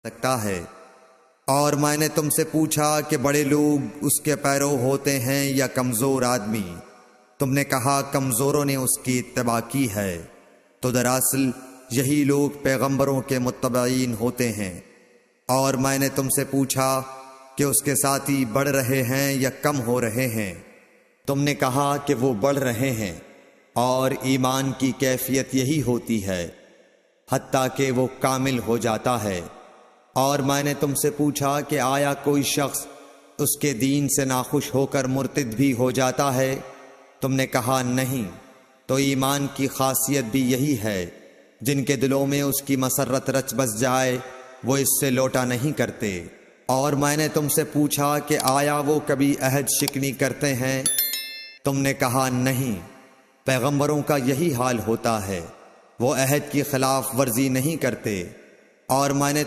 सकता है। और मैंने तुमसे पूछा कि बड़े लोग उसके पैरों होते हैं या कमज़ोर आदमी। तुमने कहा कमज़ोरों ने उसकी इत्तबा की है। तो दरअसल यही लोग पैगंबरों के मुत्तबईन होते हैं। और मैंने तुमसे पूछा कि उसके साथी बढ़ रहे हैं या कम हो रहे हैं। तुमने कहा कि वो बढ़ रहे हैं। और ईमान की कैफियत यही होती है हत्ता कि वो कामिल हो जाता है। और मैंने तुमसे पूछा कि आया कोई शख्स उसके दीन से नाखुश होकर मुर्तिद भी हो जाता है। तुमने कहा नहीं। तो ईमान की खासियत भी यही है, जिनके दिलों में उसकी मसरत रच बस जाए वो इससे लोटा नहीं करते। और मैंने तुमसे पूछा कि आया वो कभी अहद शिकनी करते हैं। तुमने कहा नहीं। पैगंबरों का यही हाल होता है, वो अहद की खिलाफ वर्जी नहीं करते। और मैंने